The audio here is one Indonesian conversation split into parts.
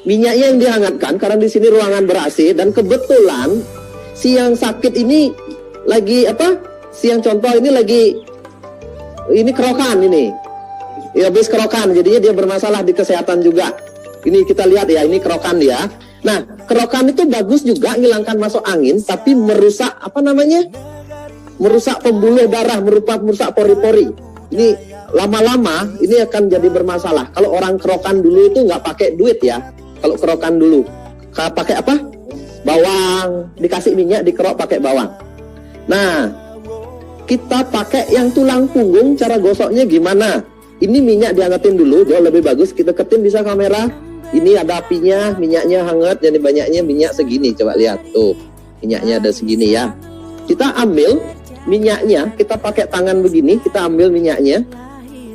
Minyaknya yang dihangatkan karena di sini ruangan ber-AC dan kebetulan si yang sakit ini lagi apa? Si yang contoh ini lagi ini kerokan ini. Ya habis kerokan, jadinya dia bermasalah di kesehatan juga. Ini kita lihat ya, ini kerokan dia. Nah, kerokan itu bagus juga menghilangkan masuk angin, tapi merusak apa namanya? Merusak pembuluh darah, merusak pori-pori. Ini lama-lama ini akan jadi bermasalah. Kalau orang kerokan dulu itu nggak pakai duit ya. Kalau kerokan dulu, pakai apa? Bawang, dikasih minyak, dikerok pakai bawang. Nah, kita pakai yang tulang punggung, cara gosoknya gimana? Ini minyak dihangatin dulu, jauh lebih bagus. Kita deketin bisa kamera. Ini ada apinya, minyaknya hangat, jadi banyaknya minyak segini. Coba lihat tuh, minyaknya ada segini ya. Kita ambil minyaknya, kita pakai tangan begini, kita ambil minyaknya.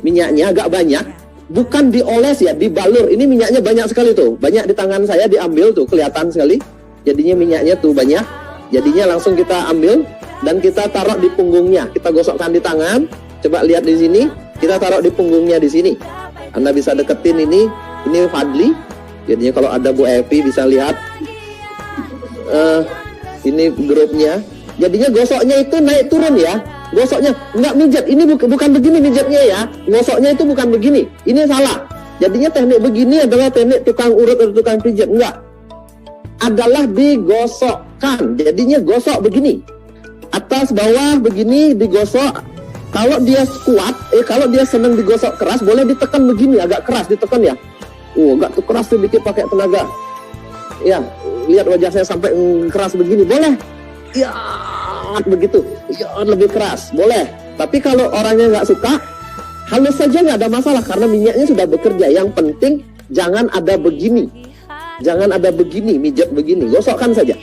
Minyaknya agak banyak, bukan dioles ya, dibalur. Ini minyaknya banyak sekali tuh, banyak di tangan saya diambil tuh, kelihatan sekali. Jadinya minyaknya tuh banyak. Jadinya langsung kita ambil dan kita taruh di punggungnya. Kita gosokkan di tangan. Coba lihat di sini, kita taruh di punggungnya di sini. Anda bisa deketin ini Fadli. Jadinya kalau ada Bu Evi bisa lihat. Ini grupnya. Jadinya gosoknya itu naik turun ya. Gosoknya nggak mijet. Ini bukan begini mijetnya ya. Gosoknya itu bukan begini. Ini salah. Jadinya teknik begini adalah teknik tukang urut atau tukang pijat. Enggak. Adalah digosokkan. Jadinya gosok begini. Atas bawah begini digosok. Kalau dia kuat, kalau dia senang digosok keras, boleh ditekan begini, agak keras ditekan ya. Agak tuh keras sedikit pakai tenaga. Ya, lihat wajah saya sampai keras begini, boleh. Ya, begitu. Ya, lebih keras, boleh. Tapi kalau orangnya nggak suka, halus saja nggak ada masalah karena minyaknya sudah bekerja. Yang penting jangan ada begini, jangan ada begini, mijat begini, gosokkan saja.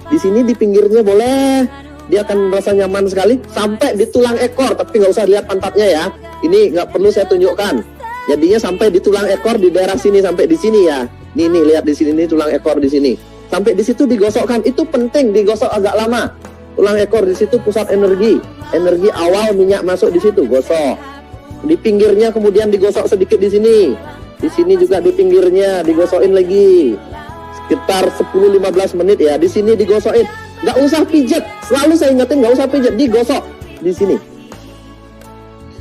Di sini di pinggirnya boleh. Dia akan merasa nyaman sekali sampai di tulang ekor, tapi nggak usah lihat pantatnya ya. Ini nggak perlu saya tunjukkan. Jadinya sampai di tulang ekor di daerah sini sampai di sini ya. Nih lihat di sini nih tulang ekor di sini. Sampai di situ digosokkan. Itu penting digosok agak lama. Tulang ekor di situ pusat energi. Energi awal minyak masuk di situ, gosok. Di pinggirnya kemudian digosok sedikit di sini. Di sini juga di pinggirnya digosokin lagi. Sekitar 10-15 menit ya. Di sini digosokin. Nggak usah pijet, selalu saya ingetin nggak usah pijet, digosok di sini,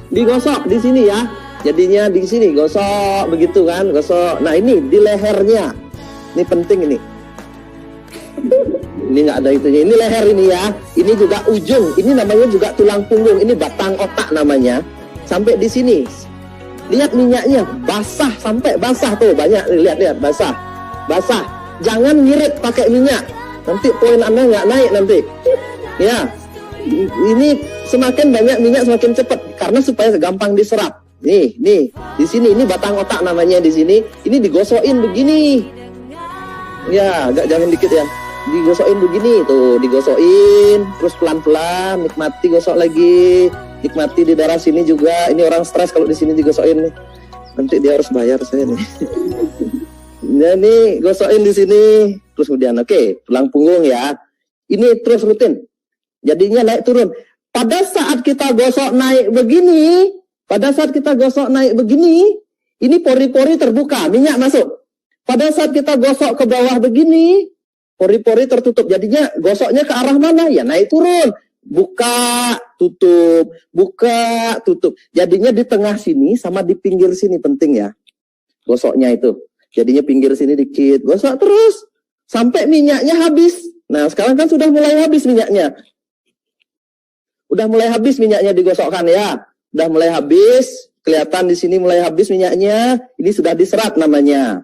digosok di sini ya. Jadinya di sini gosok begitu kan, gosok. Nah ini di lehernya, ini penting ini. Ini nggak ada itunya. Ini leher ini ya. Ini juga ujung. Ini namanya juga tulang punggung. Ini batang otak namanya. Sampai di sini, lihat minyaknya basah sampai basah tuh banyak. Lihat basah, basah. Jangan ngirit pakai minyak. Nanti poin Anda nggak naik nanti. Ya, ini semakin banyak minyak semakin cepat karena supaya gampang diserap. Nih, di sini ini batang otak namanya di sini. Ini digosokin begini. Ya, agak jangan dikit ya. Digosokin begini tuh, digosokin terus pelan-pelan, nikmati gosok lagi. Nikmati di daerah sini juga. Ini orang stres kalau di sini digosokin nih. Nanti dia harus bayar saya nih. Nah, nih gosokin di sini. Terus kemudian tulang punggung ya. Ini terus rutin. Jadinya naik turun. Pada saat kita gosok naik begini, ini pori-pori terbuka, minyak masuk. Pada saat kita gosok ke bawah begini, pori-pori tertutup. Jadinya gosoknya ke arah mana? Ya naik turun. Buka, tutup, buka, tutup. Jadinya di tengah sini sama di pinggir sini penting ya. Gosoknya itu. Jadinya pinggir sini dikit, gosok terus. Sampai minyaknya habis. Nah, sekarang kan sudah mulai habis minyaknya. Udah mulai habis minyaknya digosokkan ya. Udah mulai habis. Kelihatan di sini mulai habis minyaknya. Ini sudah diserap namanya.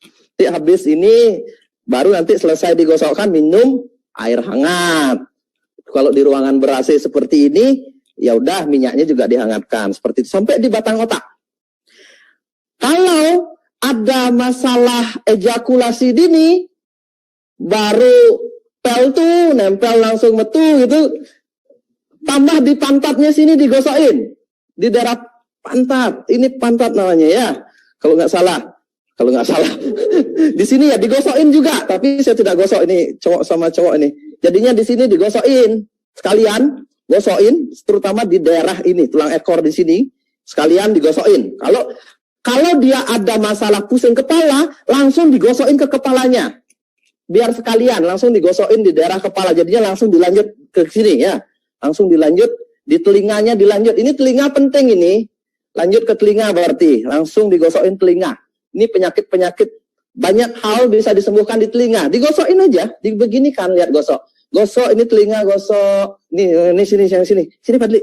Nanti habis ini, baru nanti selesai digosokkan minum air hangat. Kalau di ruangan ber-AC seperti ini, ya udah minyaknya juga dihangatkan. Seperti itu. Sampai di batang otak. Kalau ada masalah ejakulasi dini, baru pel tuh nempel langsung metu gitu, tambah di pantatnya sini digosokin di daerah pantat. Ini pantat namanya ya, kalau nggak salah di sini ya digosokin juga, tapi saya tidak gosok ini cowok sama cowok ini. Jadinya di sini digosokin sekalian, gosokin terutama di daerah ini tulang ekor di sini sekalian digosokin. Kalau dia ada masalah pusing kepala, langsung digosokin ke kepalanya. Biar sekalian, langsung digosokin di daerah kepala. Jadinya langsung dilanjut ke sini ya. Langsung dilanjut, di telinganya dilanjut. Ini telinga penting ini. Lanjut ke telinga berarti. Langsung digosokin telinga. Ini penyakit-penyakit. Banyak hal bisa disembuhkan di telinga. Digosokin aja. Dibeginikan, lihat gosok. Gosok, ini telinga gosok. Ini sini, yang sini. Sini Fadli.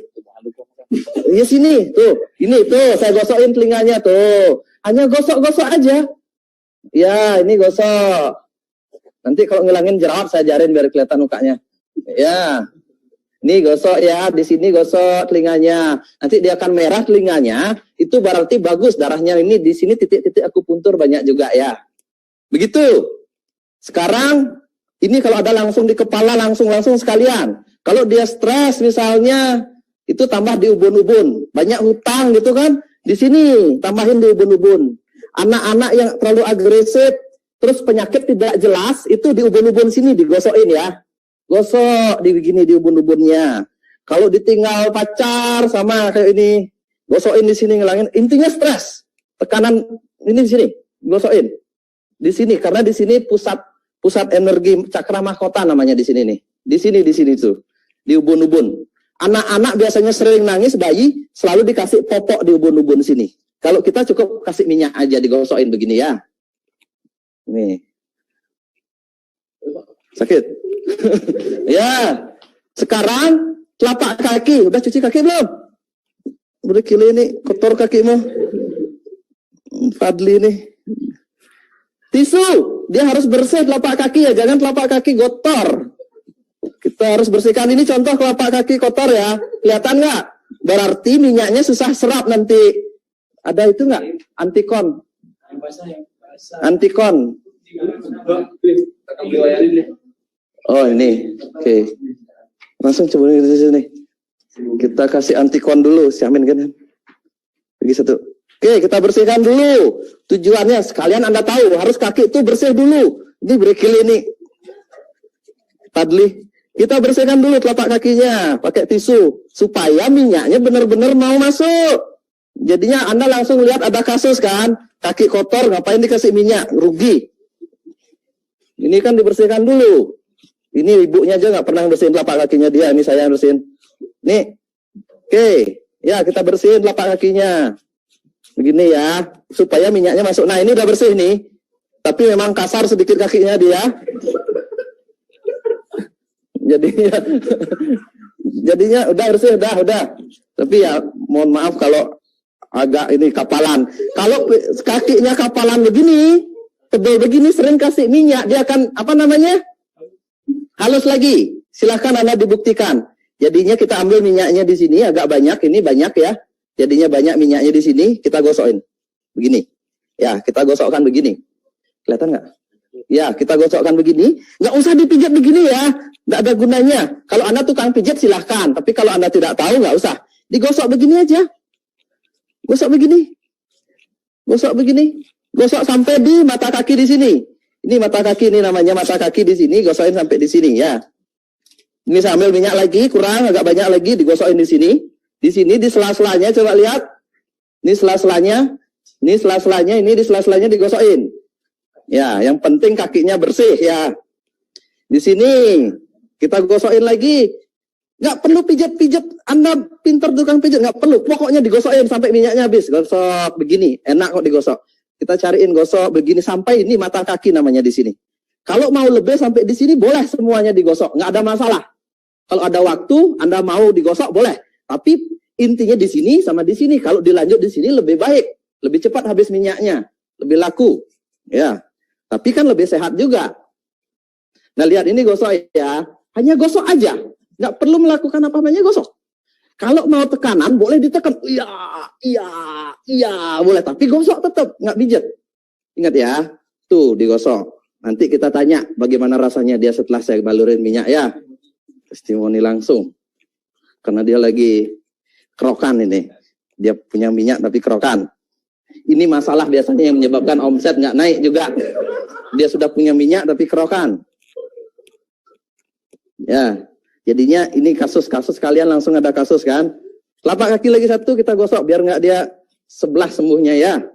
Iya sini, tuh. Ini tuh, saya gosokin telinganya tuh. Hanya gosok-gosok aja. Ya, ini gosok. Nanti kalau ngilangin jerawat saya ajarin biar kelihatan mukanya. Ya. Ini gosok ya, di sini gosok telinganya. Nanti dia akan merah telinganya, itu berarti bagus darahnya ini di sini titik-titik akupuntur banyak juga ya. Begitu. Sekarang ini kalau ada langsung di kepala langsung sekalian. Kalau dia stres misalnya itu tambah di ubun-ubun. Banyak hutang gitu kan? Di sini tambahin di ubun-ubun. Anak-anak yang terlalu agresif terus penyakit tidak jelas itu di ubun-ubun sini digosokin ya. Gosok di begini di ubun-ubunnya. Kalau ditinggal pacar sama kayak ini, gosokin di sini ngilangin. Intinya stres. Tekanan ini di sini, gosokin. Di sini karena di sini pusat energi cakra mahkota namanya di sini nih. Di sini tuh. Di ubun-ubun. Anak-anak biasanya sering nangis, bayi selalu dikasih popok di ubun-ubun sini. Kalau kita cukup kasih minyak aja digosokin begini ya. Nih. Sakit. Ya. Sekarang telapak kaki. Udah cuci kaki belum? Udah kili ini kotor kakimu. Fadli nih. Tisu. Dia harus bersih telapak kaki ya. Jangan telapak kaki kotor. Kita harus bersihkan. Ini contoh telapak kaki kotor ya. Kelihatan nggak? Berarti minyaknya susah serap nanti. Ada itu nggak? Antikon. Antikon. Oh ini. Oke. Langsung coba di sini. Kita kasih antikon dulu. Siamin kan? Lagi satu. Oke, kita bersihkan dulu. Tujuannya sekalian Anda tahu harus kaki itu bersih dulu. Ini berkili ini. Fadli. Kita bersihkan dulu telapak kakinya pakai tisu supaya minyaknya benar-benar mau masuk. Jadinya Anda langsung lihat ada kasus kan, kaki kotor ngapain dikasih minyak, rugi. Ini kan dibersihkan dulu. Ini ibunya aja nggak pernah bersihin telapak kakinya dia, ini saya yang bersihin. Nih, oke, ya kita bersihin telapak kakinya. Begini ya, supaya minyaknya masuk. Nah ini udah bersih nih, tapi memang kasar sedikit kakinya dia. Jadinya udah bersih, udah. Tapi ya mohon maaf kalau agak ini kapalan. Kalau kakinya kapalan begini, tebal begini sering kasih minyak, dia akan apa namanya? Halus lagi. Silahkan Anda dibuktikan. Jadinya kita ambil minyaknya di sini agak banyak, ini banyak ya. Jadinya banyak minyaknya di sini, kita gosokin. Begini. Ya, kita gosokkan begini. Kelihatan nggak? Ya, kita gosokkan begini. Nggak usah dipijat begini ya. Nggak ada gunanya. Kalau Anda tukang pijat silahkan. Tapi kalau Anda tidak tahu nggak usah. Digosok begini aja. Gosok begini. Gosok begini. Gosok sampai di mata kaki di sini. Ini mata kaki, ini namanya mata kaki di sini. Gosokin sampai di sini ya. Ini saya ambil minyak lagi. Kurang agak banyak lagi. Digosokin di sini. Di sini di sela-selanya coba lihat. Ini sela-selanya. Ini sela-selanya. Ini di sela-selanya digosokin. Ya, yang penting kakinya bersih ya. Di sini kita gosokin lagi. Nggak perlu pijat-pijat. Anda pintar tukang pijat, nggak perlu. Pokoknya digosokin sampai minyaknya habis. Gosok begini, enak kok digosok. Kita cariin gosok begini sampai ini mata kaki namanya di sini. Kalau mau lebih sampai di sini boleh semuanya digosok, nggak ada masalah. Kalau ada waktu Anda mau digosok boleh. Tapi intinya di sini sama di sini. Kalau dilanjut di sini lebih baik, lebih cepat habis minyaknya, lebih laku. Ya. Tapi kan lebih sehat juga. Nah lihat ini gosok ya. Hanya gosok aja. Nggak perlu melakukan apa-apanya gosok. Kalau mau tekanan boleh ditekan. Iya. Boleh. Tapi gosok tetap. Nggak pijat. Ingat ya. Tuh digosok. Nanti kita tanya bagaimana rasanya dia setelah saya balurin minyak ya. Testimoni langsung. Karena dia lagi kerokan ini. Dia punya minyak tapi kerokan. Ini masalah biasanya yang menyebabkan omset nggak naik juga. Dia sudah punya minyak tapi kerokan. Ya, jadinya ini kasus-kasus kalian langsung ada kasus kan. Telapak kaki lagi satu kita gosok biar nggak dia sebelah sembuhnya ya.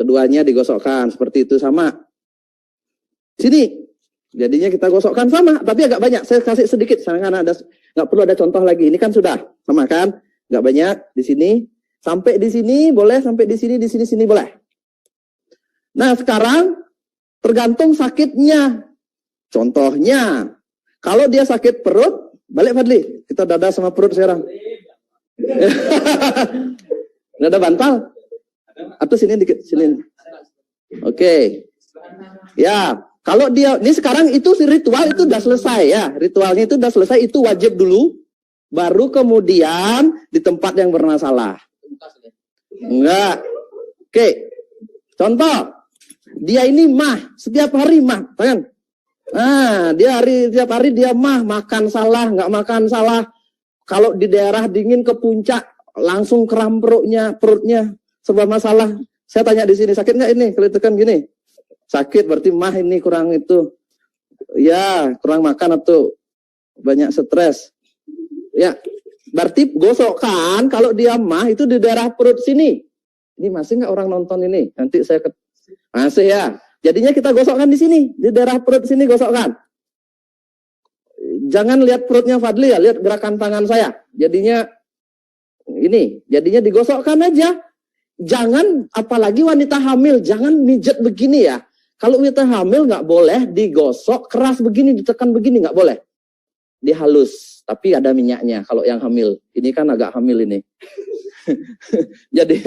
Keduanya digosokkan seperti itu sama. Sini. Jadinya kita gosokkan sama, tapi agak banyak. Saya kasih sedikit, karena nggak perlu ada contoh lagi. Ini kan sudah sama kan? Nggak banyak di sini. Sampai di sini boleh, sampai di sini boleh. Nah sekarang tergantung sakitnya. Contohnya, kalau dia sakit perut, balik Fadli. Kita dada sama perut sekarang. Dada bantal? Atau sini dikit, sini. Oke. Ya. Kalau dia, ini sekarang itu ritual itu udah selesai ya. Ritualnya itu udah selesai, itu wajib dulu. Baru kemudian di tempat yang bermasalah. Enggak. Oke. Contoh. Dia ini mah. Setiap hari mah. Kan? Nah, setiap hari dia mah. Makan salah, nggak makan salah. Kalau di daerah dingin ke puncak. Langsung kram perutnya. Sebuah masalah. Saya tanya di sini, sakit nggak ini? Kalau itu kan gini. Sakit berarti mah ini kurang itu. Ya, kurang makan atau banyak stres. Ya, berarti gosokkan kalau dia mah itu di daerah perut sini. Ini masih nggak orang nonton ini? Nanti saya masih ya. Jadinya kita gosokkan di sini, di daerah perut sini gosokkan. Jangan lihat perutnya Fadli ya, lihat gerakan tangan saya. Jadinya digosokkan aja. Jangan, apalagi wanita hamil, jangan mijet begini ya. Kalau wanita hamil nggak boleh digosok keras begini, ditekan begini nggak boleh. Dihalus, tapi ada minyaknya. Kalau yang hamil, ini kan agak hamil ini. Jadi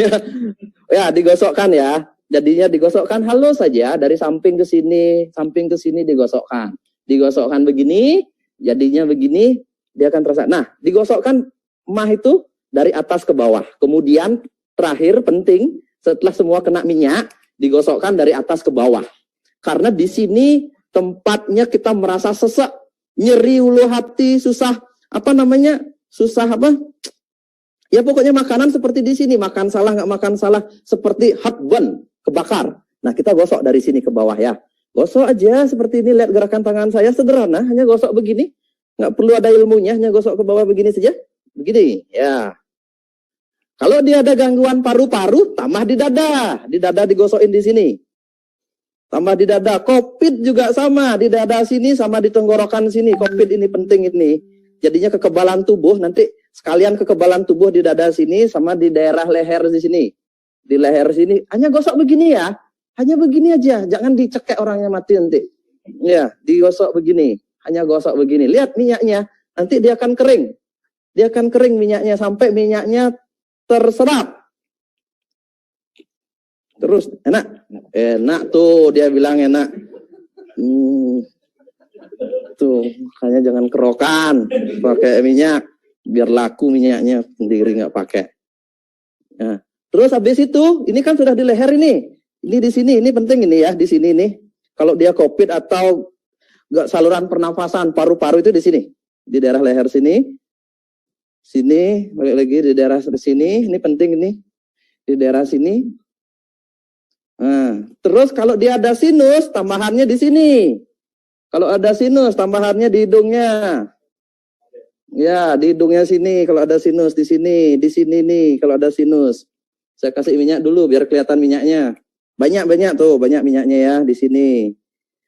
ya digosokkan ya. Jadinya digosokkan halus saja dari samping ke sini digosokkan. Digosokkan begini, jadinya begini, dia akan terasa. Nah, digosokkan mah itu dari atas ke bawah. Kemudian terakhir penting, setelah semua kena minyak, digosokkan dari atas ke bawah. Karena di sini tempatnya kita merasa sesak, nyeri ulu hati, susah, susah apa? Ya pokoknya makanan seperti di sini, makan salah, nggak makan salah, seperti heartburn, kebakar. Nah kita gosok dari sini ke bawah ya. Gosok aja seperti ini, lihat gerakan tangan saya sederhana, hanya gosok begini. Nggak perlu ada ilmunya, hanya gosok ke bawah begini saja. Begini, ya. Kalau dia ada gangguan paru-paru, tambah di dada digosokin di sini. Tambah di dada, COVID juga sama, di dada sini sama di tenggorokan sini, COVID ini penting ini. Jadinya kekebalan tubuh, nanti sekalian kekebalan tubuh di dada sini sama di daerah leher di sini. Di leher sini, hanya gosok begini ya, hanya begini aja, jangan dicekek orangnya mati nanti. Ya, digosok begini, hanya gosok begini. Lihat minyaknya, nanti dia akan kering. Dia akan kering minyaknya, sampai minyaknya terserap. Terus enak tuh dia bilang enak. Tuh makanya jangan kerokan, pakai minyak biar laku minyaknya, sendiri nggak pakai. Nah, terus habis itu ini kan sudah di leher ini di sini, ini penting ini ya, di sini nih. Kalau dia COVID atau nggak saluran pernafasan, paru-paru itu di sini, di daerah leher sini, balik lagi di daerah sini, ini penting ini di daerah sini. Nah, terus kalau dia ada sinus, tambahannya di sini. Kalau ada sinus, tambahannya di hidungnya. Ya, di hidungnya sini. Kalau ada sinus di sini nih. Kalau ada sinus, saya kasih minyak dulu biar kelihatan minyaknya. Banyak tuh, banyak minyaknya ya di sini,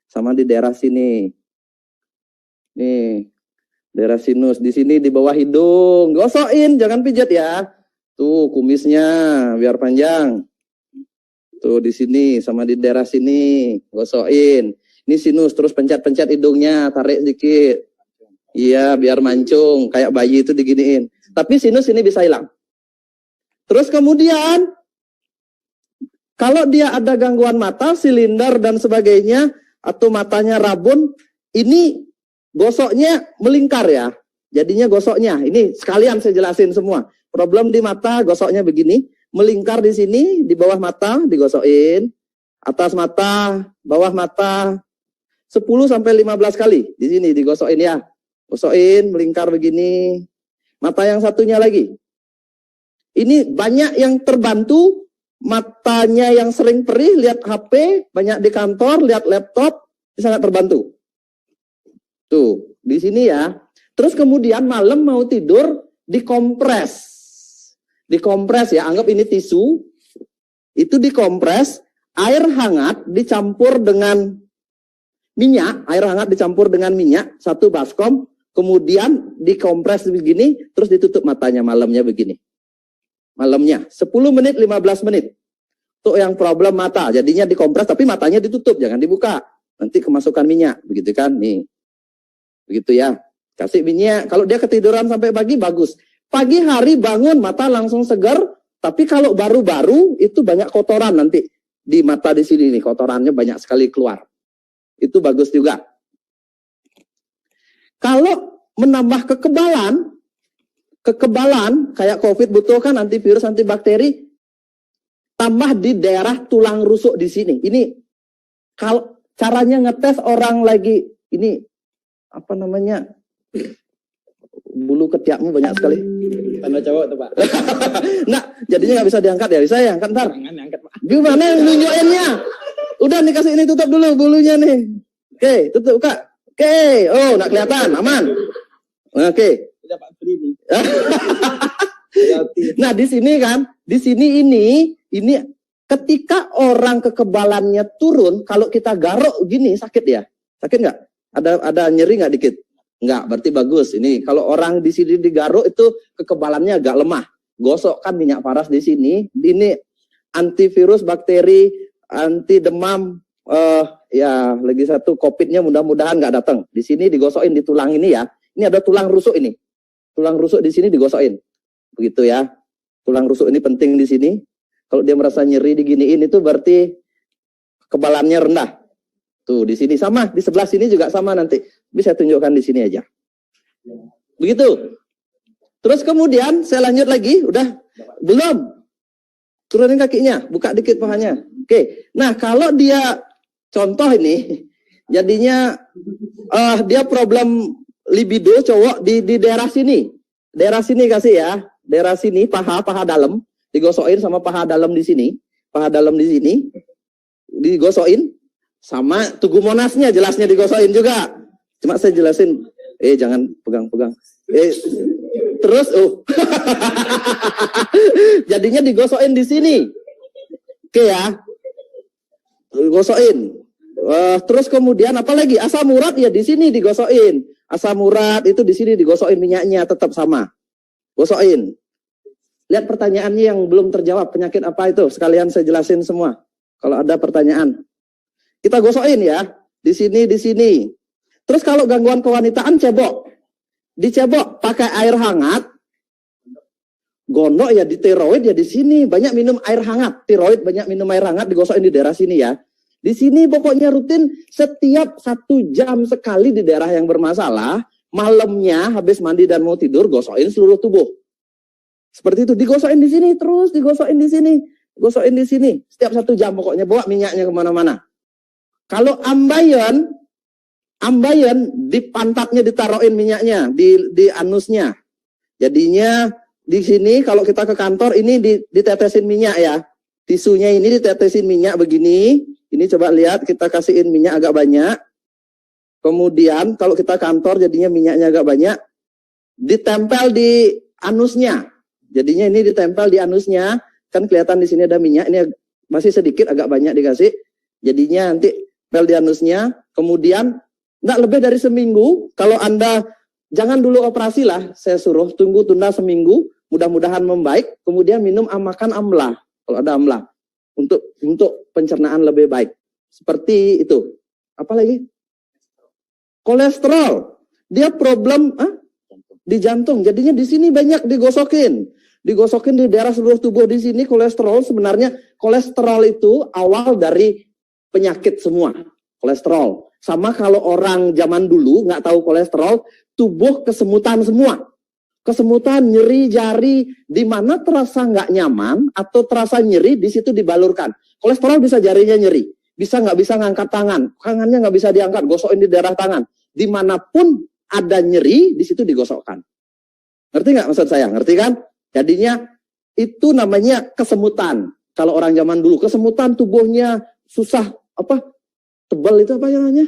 sama di daerah sini. Nih, daerah sinus di sini di bawah hidung. Gosokin, jangan pijat ya. Tuh kumisnya biar panjang. Tuh di sini sama di daerah sini, gosokin. Ini sinus, terus pencet-pencet hidungnya, tarik sedikit. Iya, biar mancung, kayak bayi itu diginiin. Tapi sinus ini bisa hilang. Terus kemudian, kalau dia ada gangguan mata, silinder dan sebagainya, atau matanya rabun, ini gosoknya melingkar ya. Jadinya gosoknya, ini sekalian saya jelasin semua. Problem di mata, gosoknya begini. Melingkar di sini, di bawah mata, digosokin. Atas mata, bawah mata, 10-15 kali. Di sini digosokin ya. Gosokin, melingkar begini. Mata yang satunya lagi. Ini banyak yang terbantu. Matanya yang sering perih, lihat HP, banyak di kantor, lihat laptop, sangat terbantu. Tuh, di sini ya. Terus kemudian malam mau tidur, dikompres. Dikompres ya, anggap ini tisu, itu dikompres, air hangat dicampur dengan minyak, satu baskom, kemudian dikompres begini, terus ditutup matanya malamnya begini. Malamnya 10 menit, 15 menit. Untuk yang problem mata, jadinya dikompres tapi matanya ditutup, jangan dibuka. Nanti kemasukan minyak, begitu kan? Nih. Begitu ya. Kasih minyak, kalau dia ketiduran sampai pagi bagus. Pagi hari bangun mata langsung segar, tapi kalau baru-baru itu banyak kotoran nanti di mata di sini nih, kotorannya banyak sekali keluar. Itu bagus juga. Kalau menambah kekebalan kayak COVID butuhkan antivirus, antibakteri, tambah di daerah tulang rusuk di sini. Ini kalau caranya ngetes orang lagi ini apa namanya? Bulu ketiakmu banyak sekali. Tanda cowok tuh, Pak. Nah, jadinya nggak bisa diangkat ya. Bisa ya angkat ntar. Jangan angkat, Pak. Gimana yang nunjukinnya? Udah nih kasih ini tutup dulu bulunya nih. Oke, tutup Kak. Oke, oh nggak kelihatan, aman. Oke. Tidak, Pak, beri nih. Nah di sini ini ketika orang kekebalannya turun, kalau kita garuk gini sakit ya? Sakit nggak? Ada nyeri nggak dikit? Nggak, berarti bagus. Ini kalau orang di sini digaruk itu kekebalannya agak lemah. Gosokkan minyak paras di sini. Ini antivirus, bakteri, anti demam. Ya lagi satu COVID-nya mudah-mudahan nggak datang. Di sini digosokin di tulang ini ya. Ini ada tulang rusuk ini. Tulang rusuk di sini digosokin. Begitu ya. Tulang rusuk ini penting di sini. Kalau dia merasa nyeri diginiin itu berarti kekebalannya rendah. Tuh di sini sama, di sebelah sini juga sama nanti. Bisa tunjukkan di sini aja. Begitu. Terus kemudian saya lanjut lagi, udah belum. Turunin kakinya, buka dikit pahanya. Oke. Nah, kalau dia contoh ini jadinya dia problem libido cowok di daerah sini. Daerah sini kasih ya. Daerah sini paha dalam digosokin sama paha dalam di sini. Paha dalam di sini digosokin sama tugu monasnya jelasnya digosokin juga. Cuma saya jelasin jangan pegang-pegang. Terus jadinya digosokin di sini. Oke ya. Gosokin. Terus kemudian apa lagi? Asam urat ya di sini digosokin. Asam urat itu di sini digosokin minyaknya tetap sama. Gosokin. Lihat pertanyaannya yang belum terjawab. Penyakit apa itu? Sekalian saya jelasin semua. Kalau ada pertanyaan. Kita gosokin ya. Di sini, di sini. Terus kalau gangguan kewanitaan cebok. Dicebok pakai air hangat. Gondok ya di tiroid ya di sini. Banyak minum air hangat. Tiroid banyak minum air hangat digosokin di daerah sini ya. Di sini pokoknya rutin setiap 1 jam sekali di daerah yang bermasalah. Malamnya habis mandi dan mau tidur gosokin seluruh tubuh. Seperti itu digosokin di sini terus digosokin di sini. Gosokin di sini. Setiap 1 jam pokoknya bawa minyaknya kemana-mana. Kalau ambayan di pantatnya ditaruhin minyaknya di anusnya. Jadinya di sini kalau kita ke kantor ini ditetesin minyak ya. Tisunya ini ditetesin minyak begini. Ini coba lihat kita kasihin minyak agak banyak. Kemudian kalau kita kantor jadinya minyaknya agak banyak. Ditempel di anusnya. Jadinya ini ditempel di anusnya. Kan kelihatan di sini ada minyak. Ini masih sedikit agak banyak dikasih. Jadinya nanti tempel di anusnya. Kemudian enggak lebih dari seminggu. Kalau Anda jangan dulu operasi lah. Saya suruh tunda seminggu. Mudah-mudahan membaik. Kemudian minum makan amla. Kalau ada amla. Untuk pencernaan lebih baik. Seperti itu. Apa lagi? Kolesterol. Dia problem di jantung. Jadinya di sini banyak digosokin. Digosokin di daerah seluruh tubuh di sini kolesterol. Sebenarnya kolesterol itu awal dari penyakit semua. Kolesterol. Sama kalau orang zaman dulu nggak tahu kolesterol, tubuh kesemutan semua. Kesemutan, nyeri jari, di mana terasa nggak nyaman atau terasa nyeri, di situ dibalurkan. Kolesterol bisa jarinya nyeri, nggak bisa ngangkat tangan, tangannya nggak bisa diangkat, gosokin di daerah tangan. Dimanapun ada nyeri, di situ digosokkan. Ngerti nggak maksud saya? Ngerti kan? Jadinya itu namanya kesemutan. Kalau orang zaman dulu, kesemutan tubuhnya susah, tebal itu apa namanya?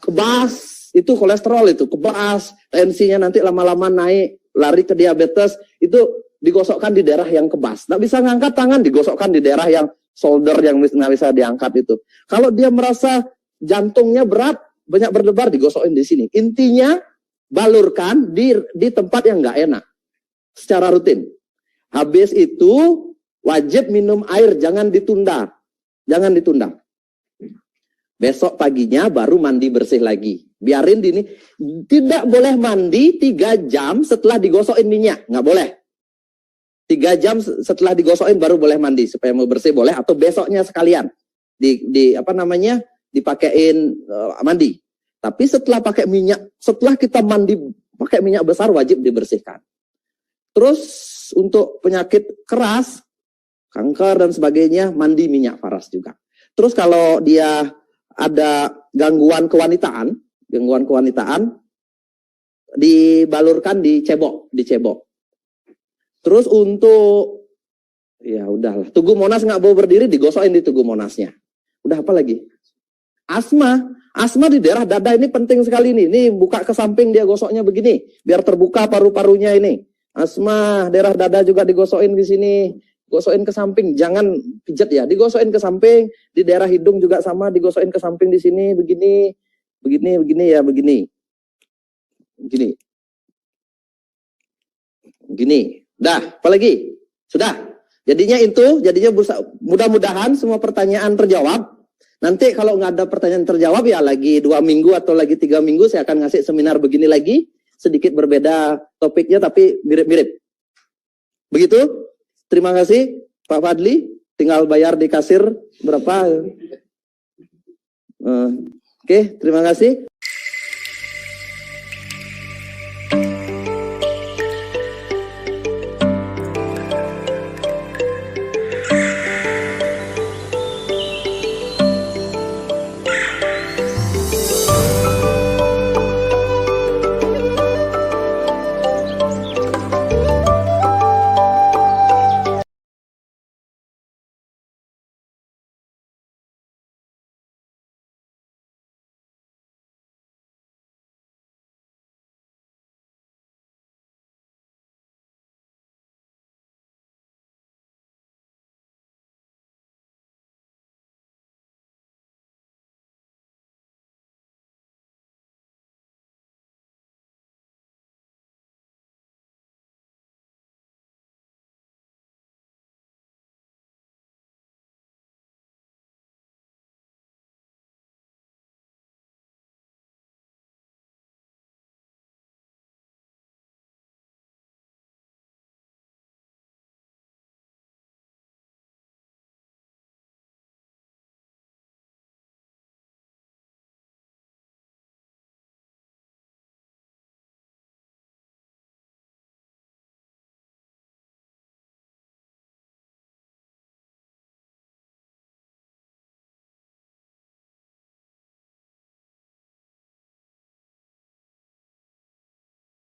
Kebas. Itu kolesterol itu, kebas, tensinya nanti lama-lama naik, lari ke diabetes, itu digosokkan di daerah yang kebas. Nggak bisa ngangkat tangan, digosokkan di daerah yang shoulder yang nggak bisa diangkat itu. Kalau dia merasa jantungnya berat, banyak berdebar, digosokin di sini. Intinya balurkan di tempat yang nggak enak secara rutin. Habis itu wajib minum air, jangan ditunda. Jangan ditunda. Besok paginya baru mandi bersih lagi. Biarin ini. Tidak boleh mandi 3 jam setelah digosokin minyak. Nggak boleh. 3 jam setelah digosokin baru boleh mandi. Supaya mau bersih boleh. Atau besoknya sekalian. Dipakein mandi. Tapi setelah pakai minyak. Setelah kita mandi pakai minyak besar wajib dibersihkan. Terus untuk penyakit keras, kanker dan sebagainya, mandi minyak paras juga. Terus kalau dia ada gangguan kewanitaan, dibalurkan dicebok. Terus untuk, ya udahlah, Tugu Monas nggak mau berdiri, digosokin di Tugu Monasnya. Udah apa lagi? Asma di daerah dada ini penting sekali nih. Ini buka ke samping dia gosoknya begini, biar terbuka paru-parunya ini. Asma daerah dada juga digosokin di sini. Gosokin ke samping, jangan pijat ya, digosokin ke samping, di daerah hidung juga sama, digosokin ke samping di sini, begini. Dah, apalagi? Sudah. Jadinya mudah-mudahan semua pertanyaan terjawab. Nanti kalau nggak ada pertanyaan terjawab ya lagi 2 minggu atau lagi 3 minggu saya akan ngasih seminar begini lagi, sedikit berbeda topiknya tapi mirip-mirip. Begitu? Terima kasih Pak Fadli, tinggal bayar di kasir berapa. Oke, terima kasih.